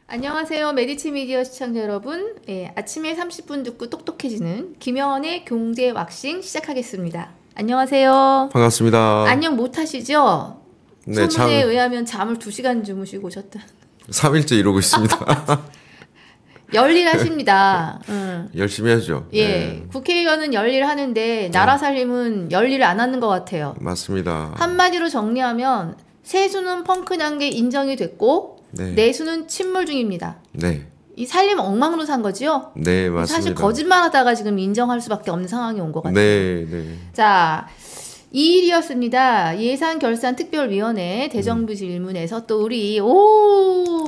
안녕하세요. 메디치 미디어 시청자 여러분. 예, 아침에 30분 듣고 똑똑해지는 김영원의 경제 왁싱 시작하겠습니다. 안녕하세요. 반갑습니다. 안녕 못 하시죠? 네, 소문에 의하면 잠을 2시간 주무시고 오셨다. 3일째 이러고 있습니다. 열일하십니다. 열심히 하죠. 예, 네, 국회의원은 열일 하는데 나라 살림은 열일을 안 하는 것 같아요. 맞습니다. 한마디로 정리하면 세수는 펑크 난 게 인정이 됐고 네, 내수는 침몰 중입니다. 네, 이 살림 엉망으로 산 거지요? 네, 맞습니다. 사실 거짓말하다가 지금 인정할 수밖에 없는 상황이 온 것 같아요. 네, 네, 자, 2일이었습니다. 예산결산특별위원회 대정부 질문에서 또 우리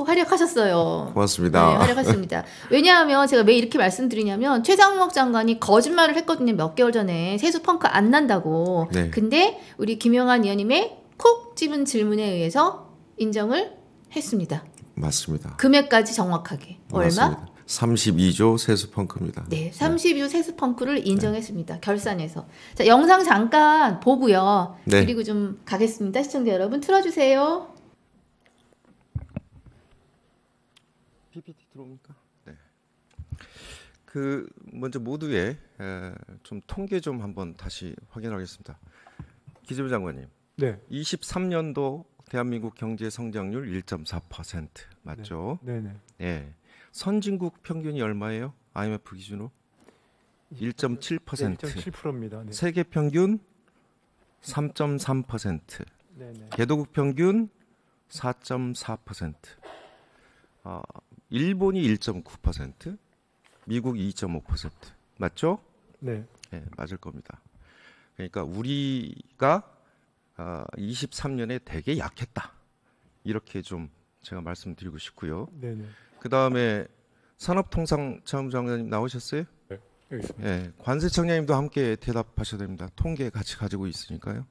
활약하셨어요. 고맙습니다. 네, 활약하셨습니다. 왜냐하면 제가 왜 이렇게 말씀드리냐면 최상목 장관이 거짓말을 했거든요. 몇 개월 전에 세수 펑크 안 난다고. 네. 근데 우리 김영한 의원님의 콕 집은 질문에 의해서 인정을 했습니다. 맞습니다. 금액까지 정확하게. 얼마? 맞습니다. 32조 세수 펑크입니다. 네, 32조 세수 펑크를 인정했습니다. 결산에서. 자, 영상 잠깐 보고요. 네. 그리고 좀 가겠습니다. 시청자 여러분 틀어주세요. PPT 들어옵니까? 네. 그 먼저 모두의 좀 통계 좀 한번 다시 확인하겠습니다. 기재부 장관님. 네. 23년도 대한민국 경제 성장률 1.4% 맞죠? 네, 네. 네. 선진국 평균이 얼마예요? IMF 기준으로 1.7%. 1.7%입니다. 네. 세계 평균 3.3%. 네, 네. 개도국 평균 4.4%. 일본이 1.9%, 미국이 2.5%. 맞죠? 네. 네, 맞을 겁니다. 그러니까 우리가 23년에 되게 약했다. 이렇게 좀 제가 말씀드리고 싶고요. 네, 네. 그다음에 산업통상자원부장관님 나오셨어요? 네. 여기 있습니다. 네, 관세청장님도 함께 대답하셔야 됩니다. 통계 같이 가지고 있으니까요.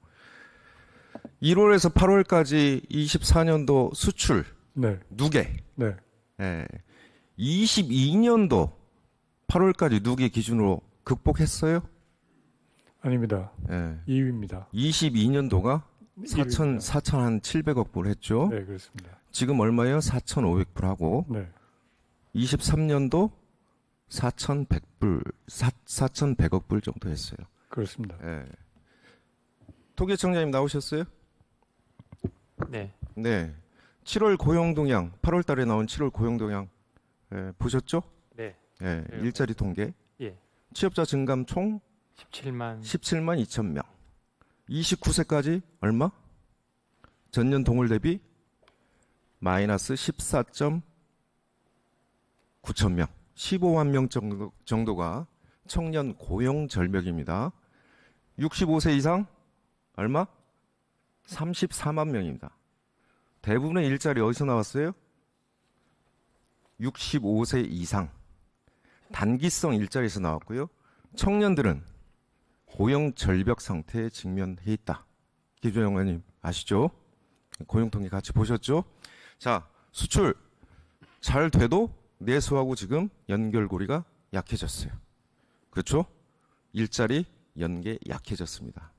1월에서 8월까지 24년도 수출 네. 누계. 네. 네, 22년도 8월까지 누계 기준으로 극복했어요? 아닙니다. 네. 2위입니다. 22년도가 4,700억 불 했죠. 네, 그렇습니다. 지금 얼마예요? 4,500불 하고 네. 23년도 4,100불, 4,100억 불 정도 했어요. 그렇습니다. 예. 통계청장님 나오셨어요? 네. 네. 7월 고용 동향, 8월 달에 나온 7월 고용 동향 보셨죠? 네. 예. 일자리 통계. 예. 취업자 증감 총 17만 2천 명. 29세까지 얼마? 전년 동월 대비 마이너스 14.9천 명. 15만 명 정도가 청년 고용 절벽입니다. 65세 이상 얼마? 34만 명입니다. 대부분의 일자리 어디서 나왔어요? 65세 이상 단기성 일자리에서 나왔고요. 청년들은 고용 절벽 상태에 직면해 있다. 기조영 의원님 아시죠? 고용 통계 같이 보셨죠? 자, 수출 잘 돼도 내수하고 지금 연결고리가 약해졌어요. 그렇죠? 일자리 연계 약해졌습니다.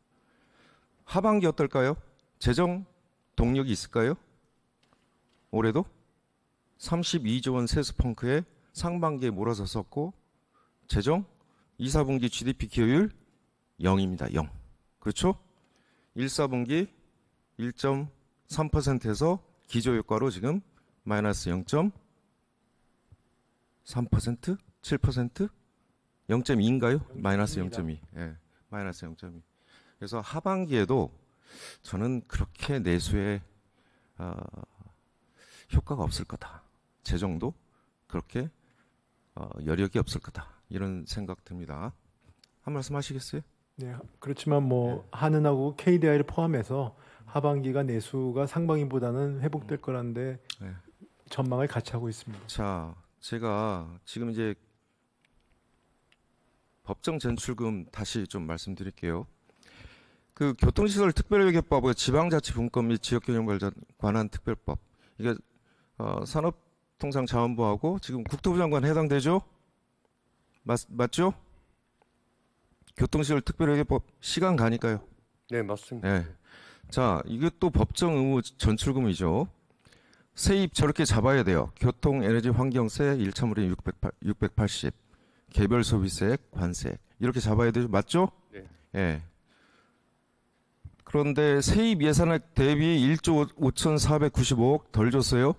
하반기 어떨까요? 재정 동력이 있을까요? 올해도 32조 원 세수 펑크에 상반기에 몰아섰었고 재정 2, 4분기 GDP 기여율 0입니다. 0. 그렇죠? 1, 4분기 1.3%에서 기저효과로 지금 마이너스 0.3%? 7%? 0.2인가요? 마이너스 0.2. 예, 마이너스 0.2. 그래서 하반기에도 저는 그렇게 내수에 효과가 없을 거다. 재정도 그렇게 여력이 없을 거다. 이런 생각 듭니다. 한 말씀 하시겠어요? 네. 그렇지만 뭐 한은하고 KDI를 포함해서 하반기가 내수가 상반기보다는 회복될 거라는데 네. 전망을 같이 하고 있습니다. 자, 제가 지금 이제 법정 전출금 다시 좀 말씀드릴게요. 그 교통시설 특별회계법의 지방자치분권 및 지역균형 관한 특별법 이게 산업통상자원부하고 지금 국토부 장관 해당되죠? 맞죠? 교통시설 특별회계법 시간 가니까요. 네, 맞습니다. 네. 자, 이게 또 법정 의무 전출금이죠. 세입 저렇게 잡아야 돼요. 교통, 에너지, 환경세, 1차물인 680, 개별 소비세액, 관세액 이렇게 잡아야 되죠. 맞죠? 네. 예. 그런데 세입 예산액 대비 1조 5,495억 덜 줬어요.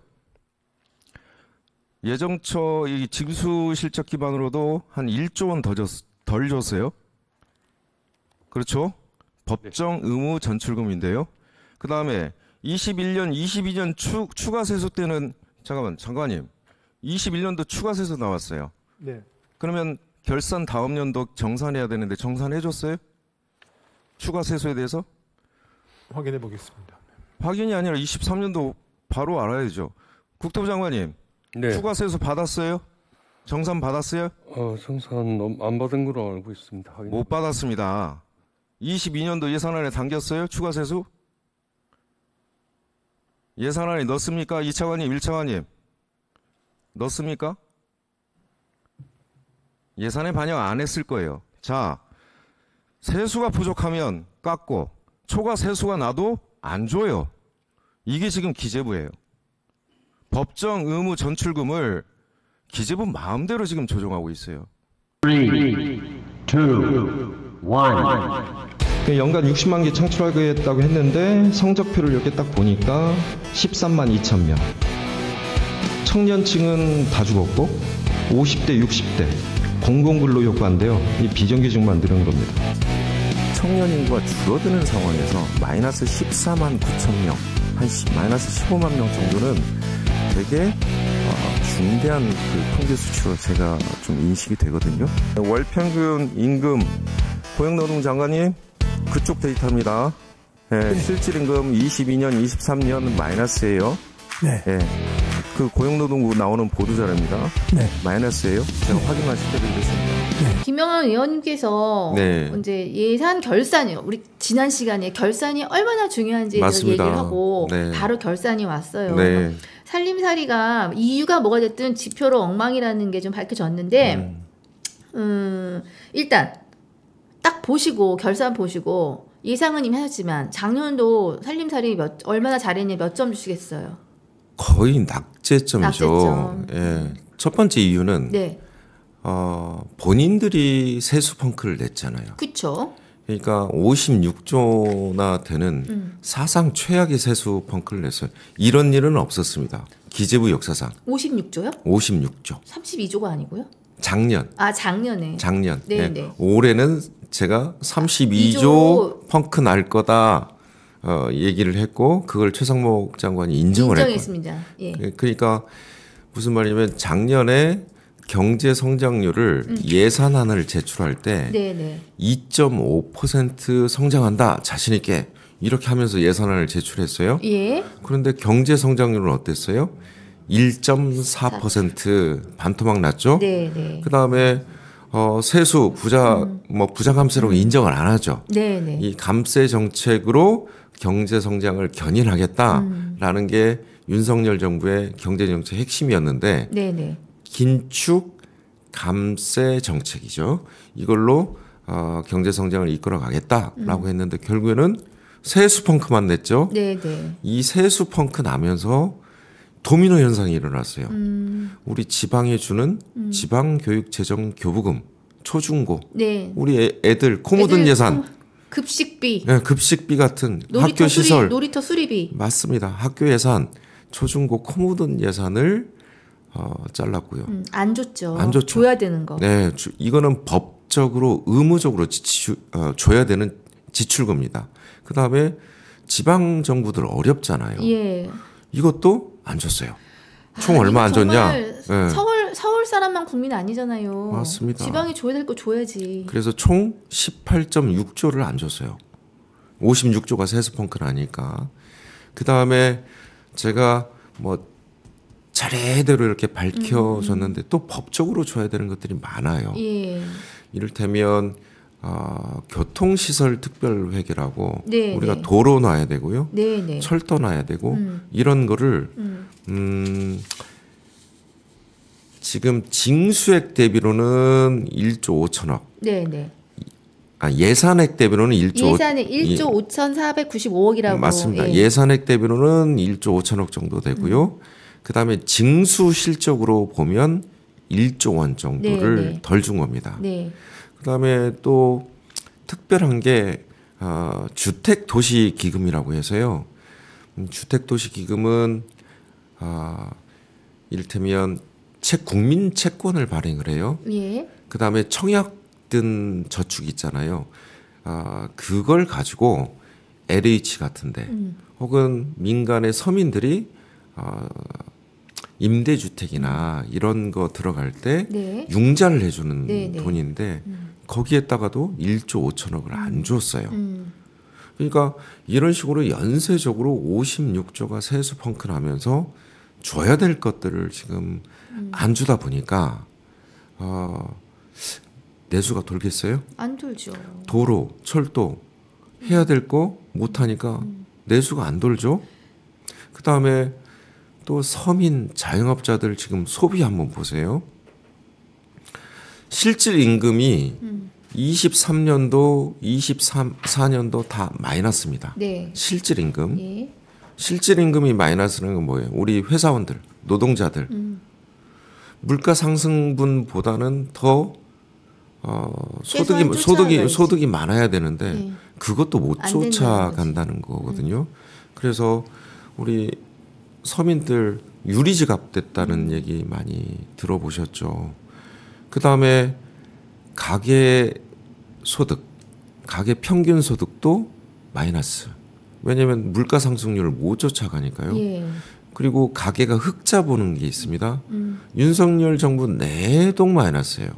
예정처 이 징수 실적 기반으로도 한 1조 원 덜 줬어요. 그렇죠? 법정 의무 전출금인데요. 그 다음에 21년, 22년 추가 세수 때는 장관님 21년도 추가 세수 나왔어요. 네. 그러면 결산 다음 연도 정산해야 되는데 정산해 줬어요? 추가 세수에 대해서? 확인해 보겠습니다. 확인이 아니라 23년도 바로 알아야죠. 국토부 장관님, 네. 추가 세수 받았어요? 정산 받았어요? 정산 안 받은 걸로 알고 있습니다. 못 받았습니다. 22년도 예산안에 담겼어요? 추가 세수? 예산안에 넣습니까? 2차관님, 1차관님. 넣습니까? 예산에 반영 안 했을 거예요. 자, 세수가 부족하면 깎고 초과 세수가 나도 안 줘요. 이게 지금 기재부예요. 법정 의무 전출금을 기재부 마음대로 지금 조정하고 있어요. 3, 2, 1. 연간 60만 개 창출하겠다고 했는데 성적표를 이렇게 딱 보니까 13만 2천 명. 청년층은 다 죽었고 50대, 60대 공공근로 효과인데요. 이 비정규직만 늘은 겁니다. 청년 인구가 줄어드는 상황에서 마이너스 14만 9천 명, 한 마이너스 15만 명 정도는 되게 중대한 그 통계 수치로 제가 좀 인식이 되거든요. 월 평균 임금 고용노동 장관님 그쪽 데이터입니다. 네, 실질 임금 22년, 23년 마이너스예요. 네. 네, 그 고용노동부 나오는 보도자료입니다. 네. 마이너스예요. 제가 확인시켜드리겠습니다. 김영환 의원님께서 네. 이제 예산 결산이요. 우리 지난 시간에 결산이 얼마나 중요한지에 대해서 맞습니다. 얘기를 하고 네. 바로 결산이 왔어요. 네. 살림살이가 이유가 뭐가 됐든 지표로 엉망이라는 게 좀 밝혀졌는데 일단 딱 보시고 결산 보시고 예상은 이미 하셨지만 작년도 살림살이 얼마나 잘했냐 몇 점 주시겠어요? 거의 낙제점이죠. 낙제점. 예. 첫 번째 이유는 네. 본인들이 세수 펑크를 냈잖아요. 그렇죠. 그러니까 56조나 되는 사상 최악의 세수 펑크를 냈어요. 이런 일은 없었습니다. 기재부 역사상. 56조요? 56조. 32조가 아니고요? 작년. 아, 작년에. 작년. 네, 예. 네. 올해는 제가 32조 2조 펑크 날 거다 얘기를 했고 그걸 최상목 장관이 인정을 인정했습니다. 예. 그러니까 무슨 말이냐면 작년에 경제 성장률을 예산안을 제출할 때 네네. 2.5% 성장한다 자신 있게 이렇게 하면서 예산안을 제출했어요. 예. 그런데 경제 성장률은 어땠어요? 1.4% 반토막 났죠. 네네. 그 다음에 세수 부자 감세라고 인정을 안 하죠. 네네. 이 감세 정책으로 경제 성장을 견인하겠다라는 게 윤석열 정부의 경제 정책 핵심이었는데 네네. 긴축 감세 정책이죠. 이걸로 경제 성장을 이끌어 가겠다라고 했는데 결국에는 세수 펑크만 냈죠. 네네. 이 세수 펑크 나면서 도미노 현상이 일어났어요. 우리 지방에 주는 지방교육재정 교부금 초중고 네. 우리 애들 코 묻은 예산 급식비 네, 급식비 같은 학교 시설 놀이터 수리비 맞습니다. 학교 예산 초중고 코 묻은 예산을 잘랐고요. 안 줬죠. 안 줬죠. 줘야 되는 거. 네, 이거는 법적으로 의무적으로 줘야 되는 지출금입니다. 그 다음에 지방 정부들 어렵잖아요. 예. 이것도 안 줬어요. 총 얼마 안 줬냐? 네. 서울 사람만 국민 아니잖아요. 맞습니다. 지방에 줘야 될 거 줘야지. 그래서 총 18.6조를 안 줬어요. 56조가 세수 펑크 나니까. 그 다음에 제가 뭐 차례대로 이렇게 밝혀졌는데 또 법적으로 줘야 되는 것들이 많아요. 예. 이를테면 교통시설 특별회계라고 네, 우리가 네. 도로 놔야 되고요. 네, 네. 철도 놔야 되고 이런 거를 지금 징수액 대비로는 1조 5천억. 네, 네. 예산액 대비로는 1조 예산액 1조 5,495억이라고. 맞습니다. 예. 예산액 대비로는 1조 5천억 정도 되고요. 그다음에 징수 실적으로 보면 1조 원 정도를 네. 덜 준 겁니다. 네. 그다음에 또 특별한 게 주택도시기금이라고 해서요. 주택도시기금은 이를테면 국민 채권을 발행을 해요. 예. 그다음에 청약 든 저축 있잖아요. 그걸 가지고 LH 같은데 혹은 민간의 서민들이 임대주택이나 이런 거 들어갈 때 네. 융자를 해주는 네, 네. 돈인데 거기에다가도 1조 5천억을 안 줬어요. 음. 그러니까 이런 식으로 연쇄적으로 56조가 세수 펑크나면서 줘야 될 것들을 지금 안 주다 보니까 내수가 돌겠어요? 안 돌죠. 도로, 철도 해야 될 거 못하니까 내수가 안 돌죠. 그 다음에 또 서민 자영업자들 지금 소비 한번 보세요. 실질 임금이 23년도, 24년도 다 마이너스입니다. 네. 실질 임금. 예. 실질 임금이 마이너스는 건 뭐예요? 우리 회사원들, 노동자들. 물가 상승분보다는 더 최소한 쫓아가야지. 소득이 많아야 되는데 네. 그것도 못 안 된다는 쫓아간다는 거거든요. 그래서 우리 서민들 유리지갑 됐다는 얘기 많이 들어보셨죠. 그 다음에 가계 소득, 가계 평균 소득도 마이너스. 왜냐하면 물가 상승률을 못 쫓아가니까요. 예. 그리고 가계가 흑자 보는 게 있습니다. 윤석열 정부 내동 마이너스예요.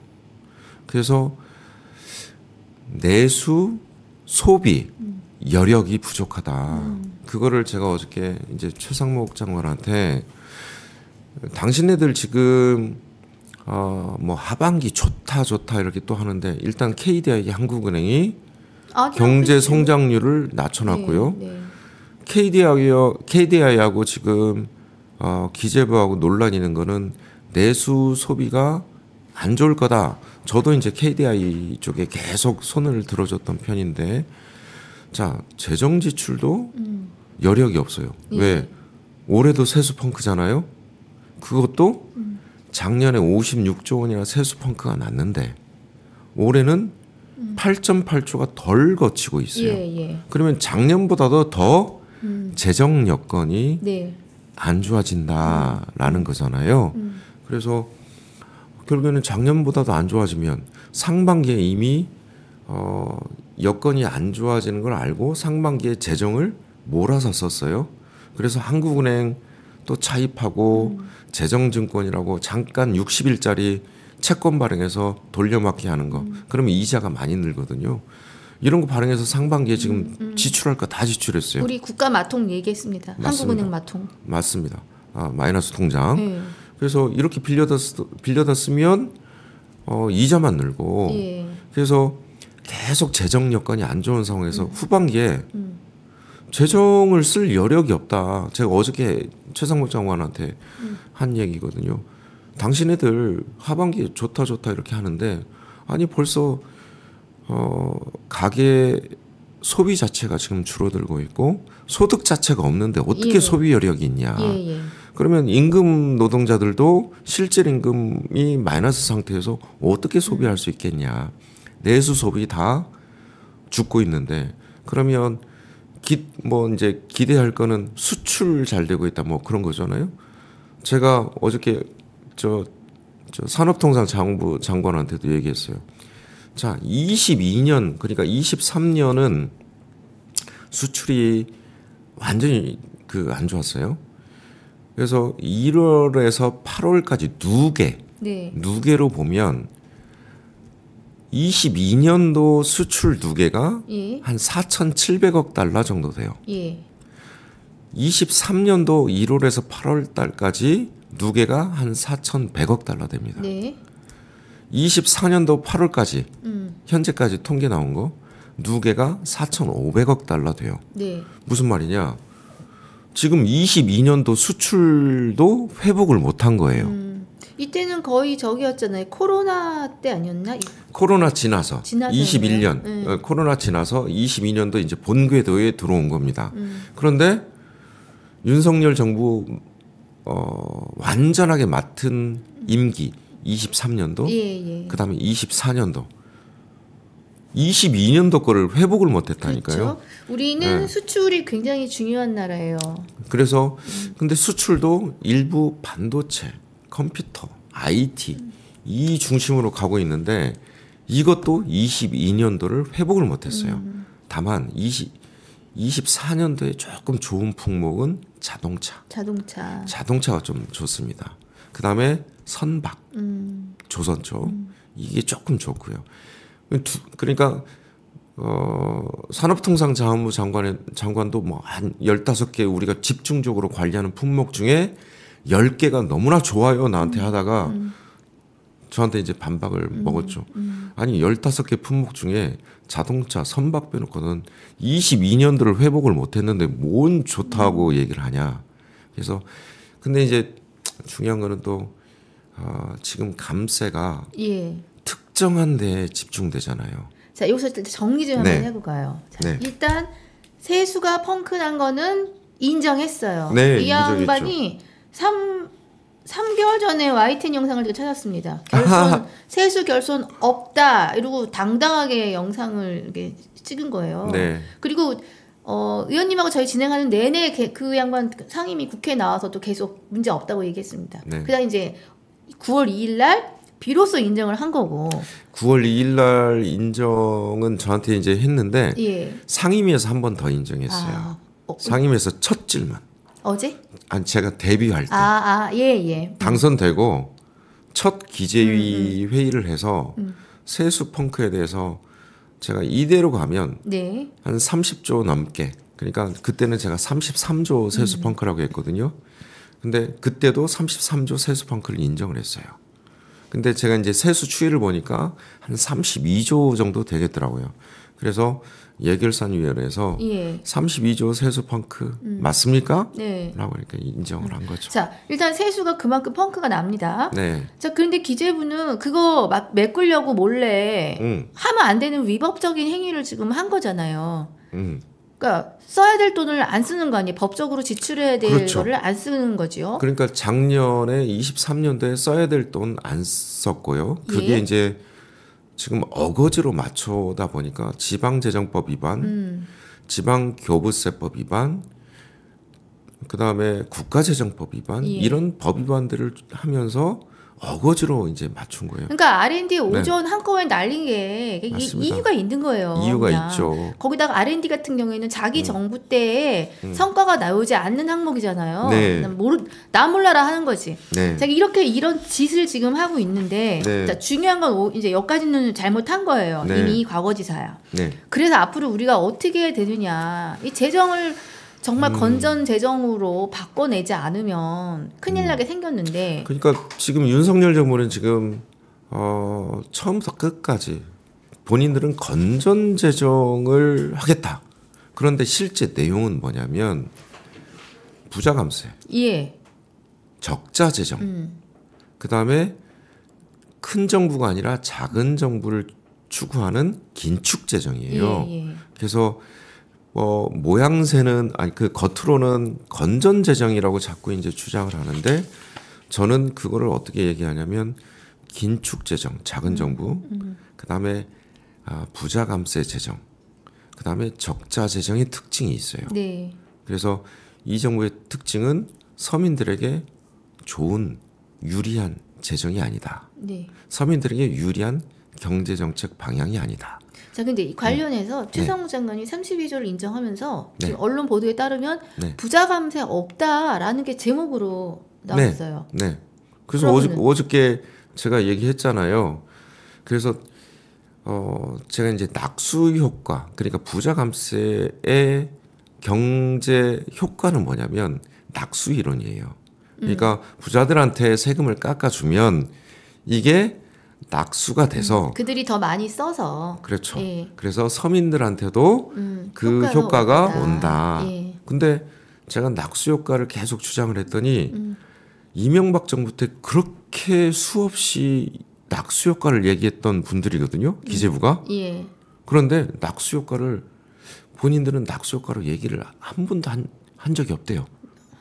그래서 내수, 소비, 여력이 부족하다. 그거를 제가 어저께 이제 최상목 장관한테 당신네들 지금 뭐 하반기 좋다 이렇게 또 하는데 일단 KDI 한국은행이 경제 성장률을 낮춰놨고요. 네, 네. KDI하고 지금 기재부하고 논란이 있는 거는 내수 소비가 안 좋을 거다. 저도 이제 KDI 쪽에 계속 손을 들어줬던 편인데, 자 재정 지출도 여력이 없어요. 예. 왜? 올해도 세수 펑크잖아요. 그것도 작년에 56조 원이나 세수 펑크가 났는데 올해는 8.8조가 덜 거치고 있어요. 예, 예. 그러면 작년보다도 더 재정 여건이 네. 안 좋아진다라는 거잖아요. 그래서 결국에는 작년보다도 안 좋아지면 상반기에 이미 여건이 안 좋아지는 걸 알고 상반기에 재정을 몰아서 썼어요. 그래서 한국은행 또 차입하고 재정증권이라고 잠깐 60일짜리 채권 발행해서 돌려막기 하는 거. 그러면 이자가 많이 늘거든요. 이런 거 발행해서 상반기에 지금 지출할 거 다 지출했어요. 우리 국가 마통 얘기했습니다. 맞습니다. 한국은행 마통. 맞습니다. 마이너스 통장. 네. 그래서 이렇게 빌려다 쓰면 이자만 늘고. 예. 그래서 계속 재정 여건이 안 좋은 상황에서 후반기에 재정을 쓸 여력이 없다. 제가 어저께 최상목 장관한테 한 얘기거든요. 당신네들 하반기에 좋다 이렇게 하는데 아니 벌써 가계 소비 자체가 지금 줄어들고 있고 소득 자체가 없는데 어떻게 예. 소비 여력이 있냐. 예, 예. 그러면 임금 노동자들도 실질 임금이 마이너스 상태에서 어떻게 소비할 수 있겠냐. 내수 소비 다 죽고 있는데 그러면 이제 기대할 거는 수출 잘 되고 있다 뭐 그런 거잖아요. 제가 어저께 저 산업통상자원부 장관한테도 얘기했어요. 자, 22년 그러니까 23년은 수출이 완전히 안 좋았어요. 그래서 1월에서 8월까지 네. 누계로 보면 22년도 수출 누계가 예. 한 4,700억 달러 정도 돼요. 예. 23년도 1월에서 8월 달까지 누계가 한 4,100억 달러 됩니다. 네. 24년도 8월까지 현재까지 통계 나온 거 누계가 4,500억 달러 돼요. 네. 무슨 말이냐? 지금 22년도 수출도 회복을 못한 거예요. 이때는 거의 저기였잖아요. 코로나 때 아니었나? 코로나 지나서 지나서요? 21년 네. 코로나 지나서 22년도 이제 본궤도에 들어온 겁니다. 그런데 윤석열 정부 완전하게 맡은 임기 23년도 예. 그다음에 24년도 22년도 거를 회복을 못했다니까요. 그렇죠. 우리는 네. 수출이 굉장히 중요한 나라예요. 그래서 근데 수출도 일부 반도체, 컴퓨터, IT 이 중심으로 가고 있는데 이것도 22년도를 회복을 못했어요. 다만 24년도에 조금 좋은 품목은 자동차가 좀 좋습니다. 그 다음에 선박, 조선초 이게 조금 좋고요. 그러니까 산업통상자원부 장관도 뭐 한 15개 우리가 집중적으로 관리하는 품목 중에 10개가 너무나 좋아요 나한테 하다가 저한테 이제 반박을 먹었죠. 아니 15개 품목 중에 자동차, 선박 빼놓고는 22년도를 회복을 못했는데 뭔 좋다고 얘기를 하냐. 그래서 근데 이제 중요한 거는 또 지금 감세가 예. 특정한 데에 집중되잖아요. 자, 여기서 정리 좀 네. 한번 해볼까요? 자, 네. 일단 세수가 펑크난 거는 인정했어요. 네, 이 양반이 3개월 전에 YTN 영상을 제가 찾았습니다. 세수 결손 없다 이러고 당당하게 영상을 이렇게 찍은 거예요. 네. 그리고 의원님하고 저희 진행하는 내내 그 양반 상임위 국회에 나와서도 계속 문제 없다고 얘기했습니다. 네. 그다음 이제 9월 2일 날 비로소 인정을 한 거고. 9월 2일 날 인정은 저한테 이제 했는데 예. 상임위에서 한 번 더 인정했어요. 상임위에서 첫 질문. 어제? 아니 제가 데뷔할 때 예. 당선되고 첫 기재위 회의를 해서 세수 펑크에 대해서 제가 이대로 가면 네. 한 30조 넘게 그러니까 그때는 제가 33조 세수 펑크라고 했거든요. 근데 그때도 33조 세수 펑크를 인정을 했어요. 근데 제가 이제 세수 추이를 보니까 한 32조 정도 되겠더라고요. 그래서 예결산위원회에서 예. 32조 세수 펑크 맞습니까? 네. 라고 이렇게 인정을 한 거죠. 자, 일단 세수가 그만큼 펑크가 납니다. 네. 자, 그런데 기재부는 그거 막 메꾸려고 몰래 하면 안 되는 위법적인 행위를 지금 한 거잖아요. 그러니까 써야 될 돈을 안 쓰는 거 아니에요. 법적으로 지출해야 될 그렇죠. 거를 안 쓰는 거죠. 그러니까 작년에 23년도에 써야 될 돈 안 썼고요. 그게 예. 이제 지금 어거지로 맞춰다 보니까 지방재정법 위반, 지방교부세법 위반, 그다음에 국가재정법 위반 예. 이런 법 위반들을 하면서 어거지로 이제 맞춘 거예요. 그러니까 R&D 오전 한꺼번에 날린 게 맞습니다. 이유가 있는 거예요. 이유가 그냥. 있죠. 거기다가 R&D 같은 경우에는 자기 정부 때에 성과가 나오지 않는 항목이잖아요. 네. 나 몰라라 하는 거지. 네. 자기 이런 짓을 지금 하고 있는데 네. 자, 중요한 건 이제 여기까지는 잘못한 거예요. 네. 이미 과거지사야. 네. 그래서 앞으로 우리가 어떻게 해야 되느냐. 이 재정을 정말 건전 재정으로 바꿔내지 않으면 큰일 나게 생겼는데. 그러니까 지금 윤석열 정부는 지금 처음부터 끝까지 본인들은 건전 재정을 하겠다. 그런데 실제 내용은 뭐냐면 부자 감세, 예. 적자 재정, 그다음에 큰 정부가 아니라 작은 정부를 추구하는 긴축 재정이에요. 예. 그래서 모양새는 아니 그 겉으로는 건전 재정이라고 자꾸 이제 주장을 하는데 저는 그거를 어떻게 얘기하냐면 긴축 재정, 작은 정부, 그다음에 부자 감세 재정, 그다음에 적자 재정의 특징이 있어요. 네. 그래서 이 정부의 특징은 서민들에게 좋은 유리한 재정이 아니다. 네. 서민들에게 유리한 경제 정책 방향이 아니다. 자, 근데 이 관련해서 최상무 장관이 32조를 인정하면서 네. 지금 언론 보도에 따르면 네. 부자 감세 없다라는 게 제목으로 나왔어요. 네. 그래서 어저께 제가 얘기했잖아요. 그래서 제가 이제 낙수 효과, 그러니까 부자 감세의 경제 효과는 뭐냐면 낙수 이론이에요. 그러니까 부자들한테 세금을 깎아주면 이게 낙수가 돼서 그들이 더 많이 써서 그렇죠. 예. 그래서 서민들한테도 그 효과가 온다. 예. 근데 제가 낙수 효과를 계속 주장을 했더니 이명박 정부 때 그렇게 그렇게 수없이 낙수 효과를 얘기했던 분들이거든요. 기재부가. 예. 그런데 낙수 효과를 본인들은 낙수 효과로 얘기를 한 번도 한 적이 없대요.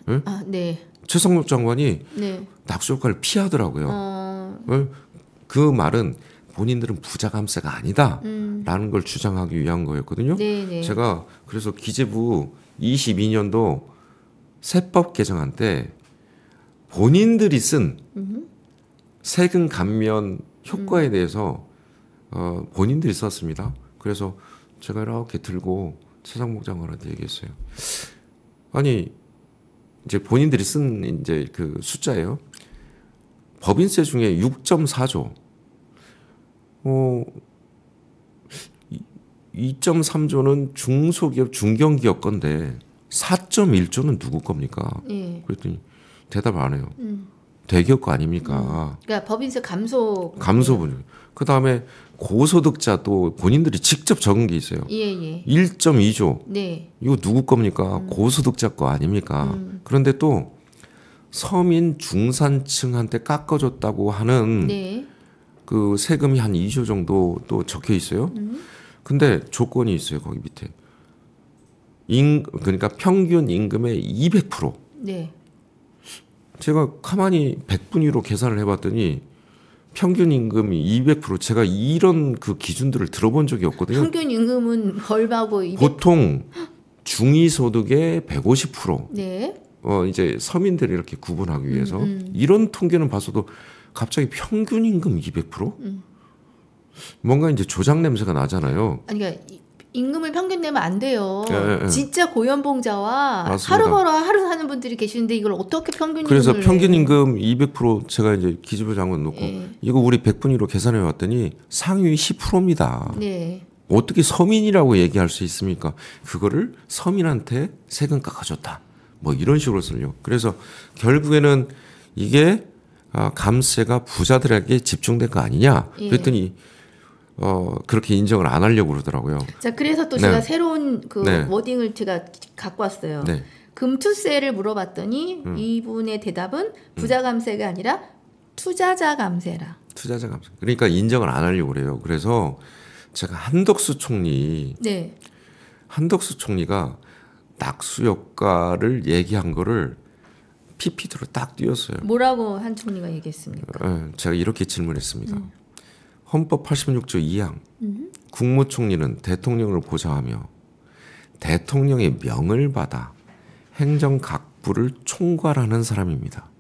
네? 아, 네. 최상목 장관이 네. 낙수 효과를 피하더라고요. 그 말은 본인들은 부자 감세가 아니다라는 걸 주장하기 위한 거였거든요. 네네. 제가 그래서 기재부 22년도 세법 개정안 때 본인들이 쓴 세금 감면 효과에 대해서 본인들이 썼습니다. 그래서 제가 이렇게 들고 최상목 장관한테 얘기했어요. 아니 이제 본인들이 쓴 이제 그 숫자예요. 법인세 중에 6.4조, 2.3조는 중소기업, 중견기업 건데 4.1조는 누구 겁니까? 예. 그랬더니 대답을 안 해요. 대기업 거 아닙니까? 그러니까 법인세 감소. 감소분. 그 다음에 고소득자도 본인들이 직접 적은 게 있어요. 예. 1.2조. 네. 이거 누구 겁니까? 고소득자 거 아닙니까? 그런데 또 서민 중산층한테 깎아줬다고 하는 네. 그 세금이 한 2조 정도 또 적혀 있어요. 근데 조건이 있어요. 거기 밑에. 그러니까 평균 임금의 200%. 네. 제가 가만히 100분위로 계산을 해봤더니 평균 임금이 200%. 제가 이런 그 기준들을 들어본 적이 없거든요. 평균 임금은 얼마고 200%? 보통 중위소득의 150%. 네. 이제 서민들을 이렇게 구분하기 위해서 이런 통계는 봤어도 갑자기 평균 임금 200%? 뭔가 이제 조작 냄새가 나잖아요. 아니 그러니까 임금을 평균 내면 안 돼요. 예. 진짜 고연봉자와 맞습니다. 하루 벌어 하루 사는 분들이 계시는데 이걸 어떻게 평균 그래서 임금을 평균 내요? 임금 200% 제가 이제 기재부 장관 놓고 예. 이거 우리 100분위로 계산해 왔더니 상위 10%입니다. 네. 어떻게 서민이라고 얘기할 수 있습니까? 그거를 서민한테 세금 깎아줬다. 뭐 이런 식으로 쓸려. 그래서 결국에는 이게 감세가 부자들에게 집중된 거 아니냐. 예. 그랬더니 그렇게 인정을 안 하려고 그러더라고요. 자, 그래서 또 네. 제가 새로운 그 네. 워딩을 제가 갖고 왔어요. 네. 금투세를 물어봤더니 이분의 대답은 부자 감세가 아니라 투자자 감세라. 투자자 감세. 그러니까 인정을 안 하려고 그래요. 그래서 제가 한덕수 총리가 낙수 효과를 얘기한 거를 PPT로 딱 띄웠어요. 뭐라고 한 총리가 얘기했습니까? 제가 이렇게 질문했습니다. 헌법 86조 2항 국무총리는 대통령을 보좌하며 대통령의 명을 받아 행정각부를 총괄하는 사람입니다.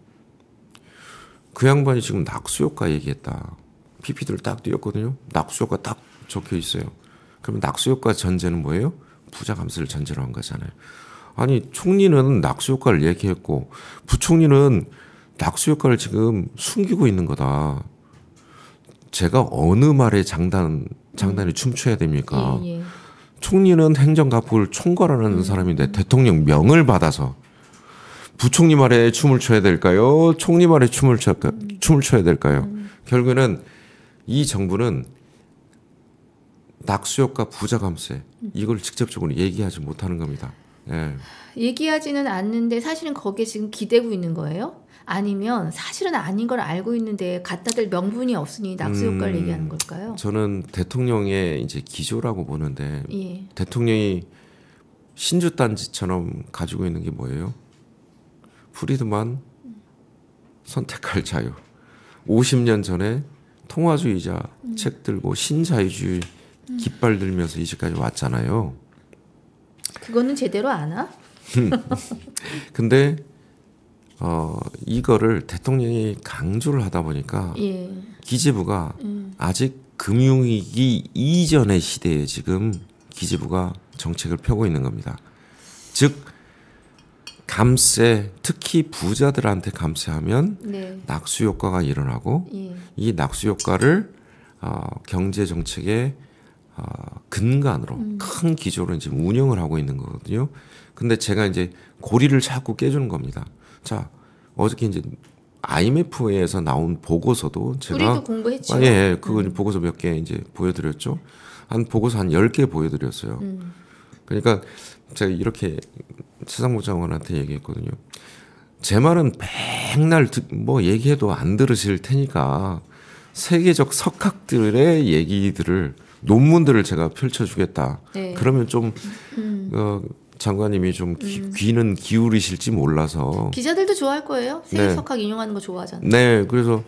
그 양반이 지금 낙수효과 얘기했다. PPT를 딱 띄웠거든요. 낙수효과 딱 적혀 있어요. 그러면 낙수효과 전제는 뭐예요? 부자 감세를 전제로 한 거잖아요. 아니 총리는 낙수효과를 얘기했고 부총리는 낙수효과를 지금 숨기고 있는 거다. 제가 어느 말에 장단이 춤춰야 됩니까? 예. 총리는 행정각부를 총괄하는 사람인데 대통령 명을 받아서 부총리 말에 춤을 춰야 될까요? 총리 말에 춤을 춰야 될까요? 결국에는 이 정부는 낙수효과 부자감세 이걸 직접적으로 얘기하지 못하는 겁니다. 예. 얘기하지는 않는데 사실은 거기에 지금 기대고 있는 거예요? 아니면 사실은 아닌 걸 알고 있는데 갖다 댈 명분이 없으니 낙수 효과를 얘기하는 걸까요? 저는 대통령의 이제 기조라고 보는데 예. 대통령이 신주단지처럼 가지고 있는 게 뭐예요? 프리드만 선택할 자유. 50년 전에 통화주의자 책 들고 신자유주의 깃발 들면서 이제까지 왔잖아요. 그거는 제대로 아나? 근데 이거를 대통령이 강조를 하다 보니까 예. 기재부가 아직 금융위기 이전의 시대에 지금 기재부가 정책을 펴고 있는 겁니다. 즉 감세, 특히 부자들한테 감세하면 네. 낙수 효과가 일어나고 예. 이 낙수 효과를 경제 정책의 근간으로 큰 기조로 지금 운영을 하고 있는 거거든요. 근데 제가 이제 고리를 자꾸 깨주는 겁니다. 자, 어저께 이제 IMF에서 나온 보고서도 제가 우리도 공부했죠. 예, 그거 보고서 몇 개 이제 보여드렸죠. 보고서 한 10개 보여드렸어요. 그러니까 제가 이렇게 최상목 장관한테 얘기했거든요. 제 말은 백날 뭐 얘기해도 안 들으실 테니까 세계적 석학들의 얘기들을 논문들을 제가 펼쳐주겠다. 네. 그러면 좀 장관님이 좀 귀는 기울이실지 몰라서. 기자들도 좋아할 거예요. 세계 네. 석학 인용하는 거 좋아하잖아요. 네, 그래서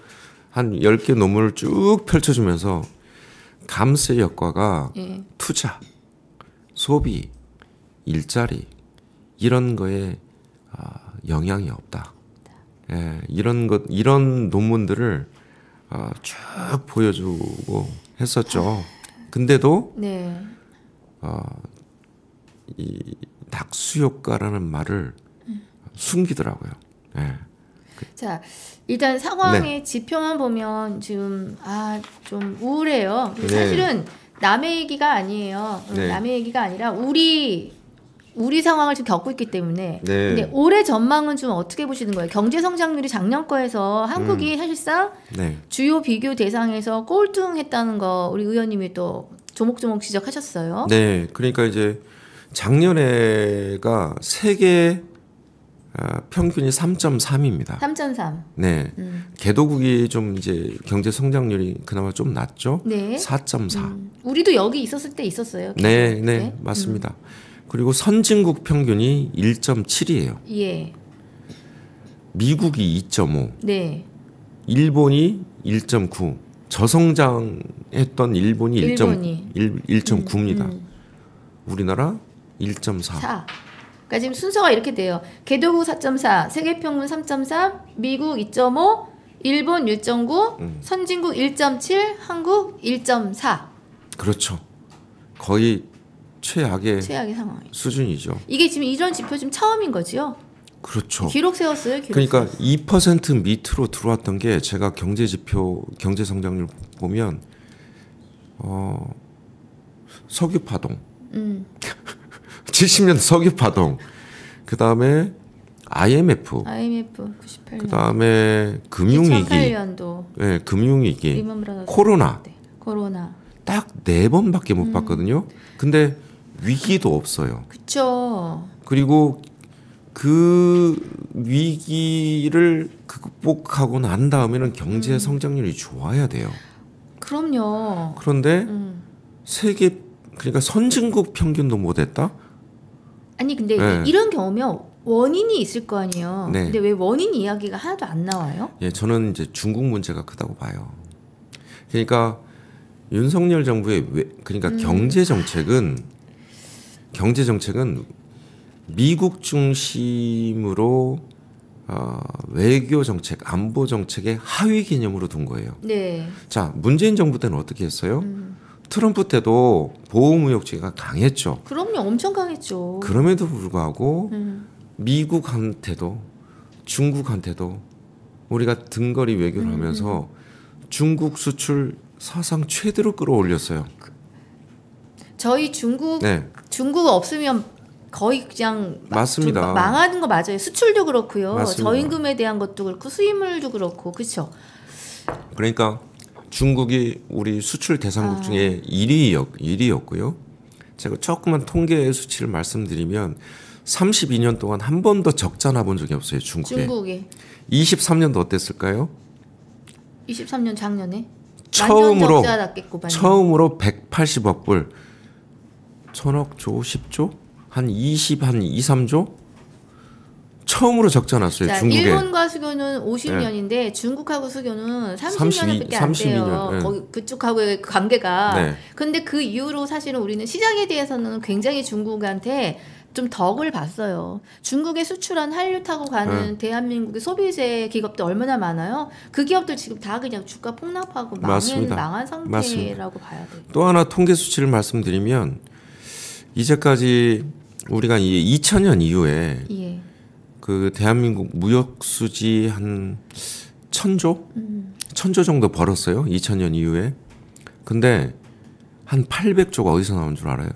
한 10개 논문을 쭉 펼쳐주면서 감세 효과가 예. 투자, 소비, 일자리 이런 거에 영향이 없다. 예, 이런 논문들을 쭉 보여주고 했었죠. 근데도 네. 이 낙수 효과라는 말을 숨기더라고요. 예. 자, 일단 상황의 네. 지표만 보면 지금 좀 우울해요. 네. 사실은 남의 얘기가 아니에요. 네. 남의 얘기가 아니라 우리 상황을 지금 겪고 있기 때문에. 네. 근데 올해 전망은 좀 어떻게 보시는 거예요? 경제 성장률이 작년 거에서 한국이 사실상 네. 주요 비교 대상에서 꼴등했다는 거 우리 의원님이 또 조목조목 지적하셨어요. 네, 그러니까 이제 작년에가 세계 평균이 3.3입니다. 3.3. 네, 개도국이 좀 이제 경제 성장률이 그나마 좀 낮죠. 네. 4.4. 우리도 여기 있었을 때 있었어요. 네, 계속. 네, 맞습니다. 그리고 선진국 평균이 1.7이에요. 예. 미국이 2.5. 네. 일본이 1.9. 저성장했던 일본이 1.9입니다. 우리나라 1.4. 4. 그러니까 지금 순서가 이렇게 돼요. 개도국 4.4, 세계평균 3.3, 미국 2.5, 일본 1.9, 선진국 1.7, 한국 1.4. 그렇죠. 거의 최악의 상황. 수준이죠. 이게 지금 이런 지표 지금 처음인 거죠? 그렇죠. 기록 세웠어요. 그러니까 2% 밑으로 들어왔던 게 제가 경제 지표, 경제 성장률 보면 석유 파동. 70년 석유 파동. 그다음에 IMF. 98년. 그다음에 금융위기. 2008년도. 네, 금융위기. 리먼 브라더스. 코로나. 네. 코로나. 딱 4번밖에 못 봤거든요. 근데 위기도 없어요. 그렇죠. 그리고 그 위기를 극복하고 난 다음에는 경제 성장률이 좋아야 돼요. 그럼요. 그런데 세계 그러니까 선진국 평균도 못했다? 아니 근데 네. 이런 경우면 원인이 있을 거 아니에요. 네. 근데 왜 원인 이야기가 하나도 안 나와요? 예, 저는 이제 중국 문제가 크다고 봐요. 그러니까 윤석열 정부의 그러니까 경제 정책은 미국 중심으로 외교 정책, 안보 정책의 하위 개념으로 둔 거예요. 네. 자, 문재인 정부 때는 어떻게 했어요? 트럼프 때도 보호무역주의가 강했죠. 그럼요, 엄청 강했죠. 그럼에도 불구하고 미국한테도 중국한테도 우리가 등거리 외교를 하면서 중국 수출 사상 최대로 끌어올렸어요. 저희 중국 네. 중국 없으면 거의 그냥 맞습니다. 망하는 거 맞아요. 수출도 그렇고요. 맞습니다. 저임금에 대한 것도 그렇고 수입물도 그렇고 그렇죠. 그러니까 중국이 우리 수출 대상국 중에 1위였고요. 제가 조그만 통계 수치를 말씀드리면 32년 동안 한 번도 적자 나본 적이 없어요. 중국에. 23년도 어땠을까요? 23년 작년에 처음으로 180억 불 1000억 조 10조 한 2, 3조 처음으로 적자 났어요. 자, 중국에. 일본과 수교는 50년인데 중국하고 수교는 30년밖에 안 돼요. 네. 거기 그쪽하고의 관계가. 네. 근데 그 이후로 사실은 우리는 시장에 대해서는 굉장히 중국한테 좀 덕을 봤어요. 중국에 수출한 한류 타고 가는 대한민국의 소비재 기업들 얼마나 많아요. 그 기업들 지금 다 그냥 주가 폭락하고 망한 상태라고 맞습니다. 봐야 돼요. 또 하나 통계 수치를 말씀드리면 이제까지 우리가 2000년 이후에 예. 그 대한민국 무역 수지 한 1000조? 1000조 정도 벌었어요. 2000년 이후에. 근데 한 800조가 어디서 나온 줄 알아요?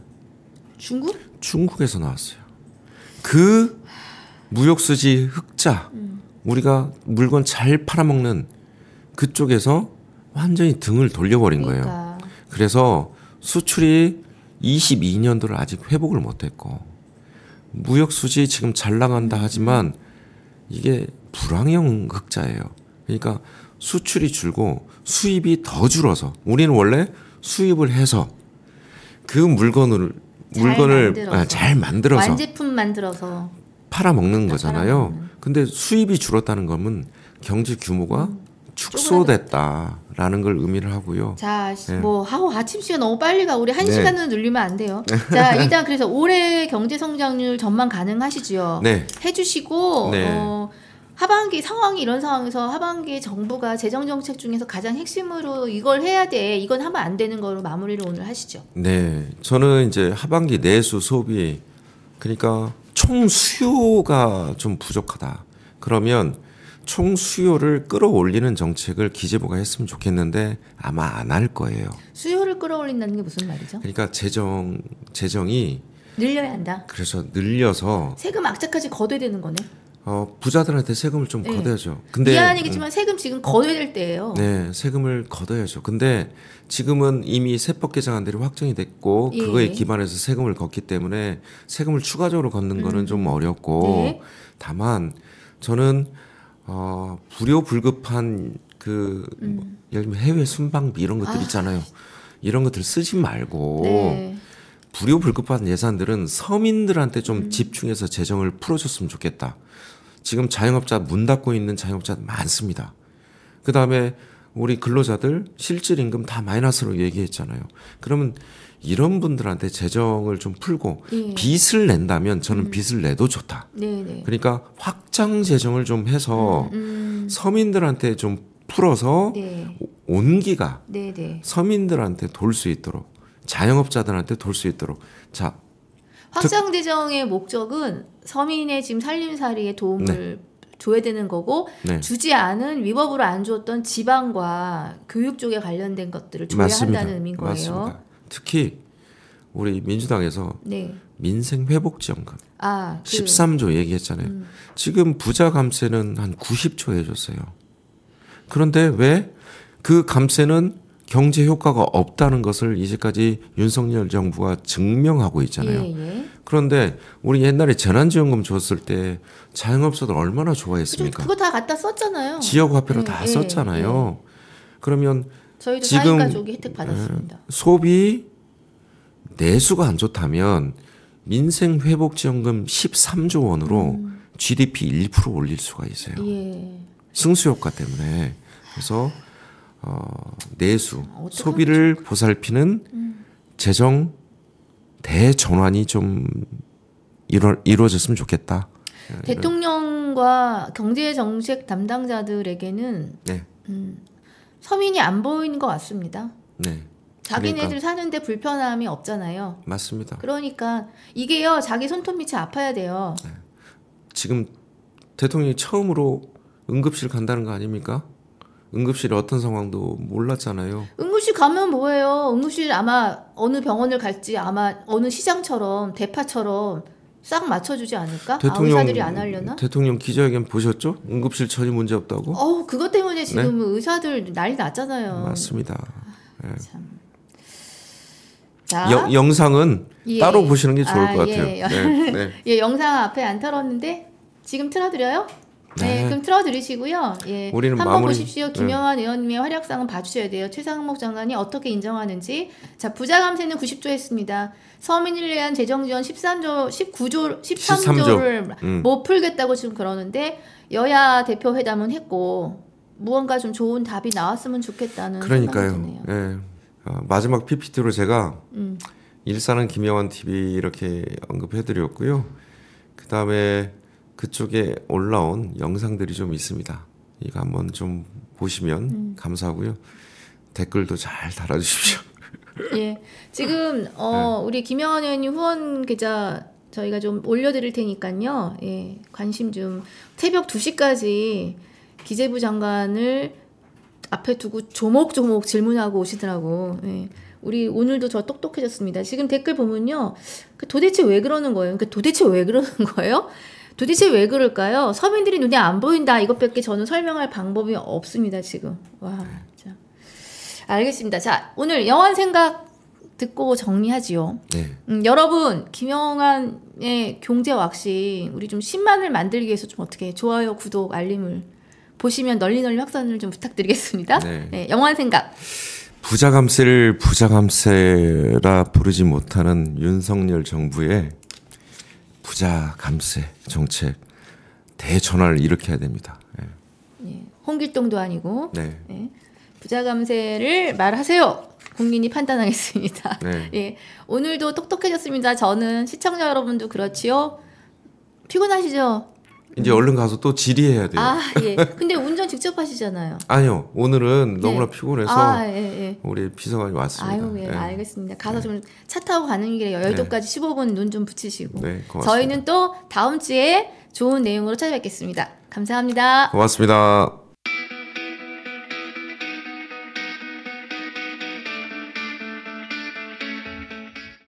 중국? 중국에서 나왔어요. 그 무역 수지 흑자, 우리가 물건 잘 팔아먹는 그쪽에서 완전히 등을 돌려버린 거예요. 그래서 수출이 22년도를 아직 회복을 못했고 무역 수지 지금 잘 나간다 하지만 이게 불황형 흑자예요. 그러니까 수출이 줄고 수입이 더 줄어서 우리는 원래 수입을 해서 그 물건을 잘 만들어서 완제품 만들어서 팔아먹는 거잖아요. 근데 수입이 줄었다는 거면 경제 규모가 축소됐다라는 걸 의미를 하고요. 자, 네. 아침 시간 너무 빨리 가. 우리 1시간은 늘리면 안 돼요. 자, 일단 그래서 올해 경제 성장률 전망 가능하시죠? 네. 해주시고 네. 하반기 상황이 이런 상황에서 하반기 정부가 재정 정책 중에서 가장 핵심으로 이걸 해야 돼. 이건 하면 안 되는 거로 마무리를 오늘 하시죠. 네, 저는 이제 하반기 내수 소비 그러니까 총 수요가 좀 부족하다. 그러면 총 수요를 끌어올리는 정책을 기재부가 했으면 좋겠는데 아마 안 할 거예요. 수요를 끌어올린다는 게 무슨 말이죠? 그러니까 재정이 늘려야 한다. 그래서 늘려서 세금 악착같이 걷어야 되는 거네. 부자들한테 세금을 좀 걷어야죠. 근데 미안하겠지만 세금 지금 걷어야 될 때예요. 네, 세금을 걷어야죠. 근데 지금은 이미 세법 개정안들이 확정이 됐고 그거에 기반해서 세금을 걷기 때문에 세금을 추가적으로 걷는 거는 좀 어렵고 네. 다만 저는 불효불급한 예를 들면 해외 순방비 이런 것들 있잖아요. 이런 것들 쓰지 말고 네. 불효불급한 예산들은 서민들한테 좀 집중해서 재정을 풀어줬으면 좋겠다. 지금 자영업자 문 닫고 있는 자영업자 많습니다. 그 다음에 우리 근로자들 실질 임금 다 마이너스로 얘기했잖아요. 그러면 이런 분들한테 재정을 좀 풀고 빚을 낸다면 저는 빚을 내도 좋다. 네네. 그러니까 확장 재정을 좀 해서 서민들한테 좀 풀어서 네. 온기가 네네. 서민들한테 돌 수 있도록 자영업자들한테 돌 수 있도록 자 확장 재정의 목적은 서민의 지금 살림살이에 도움을 줘야 되는 거고 주지 않은 위법으로 안 줬던 지방과 교육 쪽에 관련된 것들을 줘야 맞습니다. 한다는 의미인 거예요. 맞습니다. 특히 우리 민주당에서 민생회복지원금 13조 얘기했잖아요. 지금 부자 감세는 한 90조 해줬어요. 그런데 왜 그 감세는 경제 효과가 없다는 것을 이제까지 윤석열 정부가 증명하고 있잖아요. 그런데 우리 옛날에 재난지원금 줬을 때 자영업자들 얼마나 좋아했습니까? 그거 다 갖다 썼잖아요. 지역화폐로 다 썼잖아요. 그러면 저희도 지금 4인 가족이 혜택 받았습니다. 소비 내수가 안 좋다면 민생회복지원금 13조 원으로 GDP 1% 올릴 수가 있어요. 승수효과 때문에. 그래서 내수, 소비를 보살피는 재정 대전환이 좀 이루어졌으면 좋겠다. 대통령과 경제정책 담당자들에게는 서민이 안 보이는 것 같습니다. 자기네들 사는데 불편함이 없잖아요. 맞습니다. 그러니까 이게요, 자기 손톱 밑이 아파야 돼요. 지금 대통령이 처음으로 응급실 간다는 거 아닙니까? 응급실이 어떤 상황도 몰랐잖아요. 응급실 가면 뭐예요? 응급실 아마 어느 병원을 갈지 아마 어느 시장처럼 대파처럼 싹 맞춰주지 않을까? 의사들이 안 하려나? 대통령 기자회견 보셨죠? 응급실 전혀 문제 없다고? 그것 때문에 지금 의사들 난리 났잖아요. 맞습니다. 참. 자, 영상은 따로 보시는 게 좋을 것 같아요. 영상 앞에 안 틀었는데 지금 틀어드려요? 네, 그럼 틀어드리시고요. 우리는 한번 보십시오. 김영환 의원님의 활약상은 봐주셔야 돼요. 최상목 장관이 어떻게 인정하는지. 자, 부자 감세는 90조 했습니다. 서민을 위한 재정지원 13조를 못 풀겠다고 지금 그러는데 여야 대표 회담은 했고 무언가 좀 좋은 답이 나왔으면 좋겠다는 생각이 드네요. 마지막 PPT로 제가 일산은 김영환 TV 이렇게 언급해드렸고요. 그 다음에 그쪽에 올라온 영상들이 좀 있습니다. 이거 한번 좀 보시면 감사하고요. 댓글도 잘 달아주십시오. 지금 우리 김영환 의원님 후원 계좌 저희가 좀 올려드릴 테니까요. 관심 좀. 새벽 2시까지 기재부 장관을 앞에 두고 조목조목 질문하고 오시더라고. 우리 오늘도 저 똑똑해졌습니다. 지금 댓글 보면요. 도대체 왜 그러는 거예요? 도대체 왜 그러는 거예요? 도대체 왜 그럴까요? 서민들이 눈에 안 보인다. 이것밖에 저는 설명할 방법이 없습니다. 지금. 와, 자. 알겠습니다. 자, 오늘 영환 생각 듣고 정리하지요. 네. 여러분 김영환의 경제 왁싱 우리 좀 10만을 만들기 위해서 좀 어떻게 좋아요, 구독, 알림을 보시면 널리 확산을 좀 부탁드리겠습니다. 네. 네, 영환 생각. 부자 감세를 부자 감세라 부르지 못하는 윤석열 정부의 부자 감세 정책 대전환을 일으켜야 됩니다. 네. 예, 홍길동도 아니고 네. 예, 부자 감세를 말하세요. 국민이 판단하겠습니다. 네. 예, 오늘도 똑똑해졌습니다. 저는 시청자 여러분도 그렇지요. 피곤하시죠? 이제 얼른 가서 또 질의해야 돼요. 아, 예. 근데 운전 직접 하시잖아요. 아니요. 오늘은 너무나 네. 피곤해서 아, 예, 예. 우리 비서관이 왔습니다. 아유, 예, 네. 알겠습니다. 가서 좀 차 타고 가는 길에 여의도까지 15분 눈 좀 붙이시고. 네, 고맙습니다. 저희는 또 다음 주에 좋은 내용으로 찾아뵙겠습니다. 감사합니다. 고맙습니다.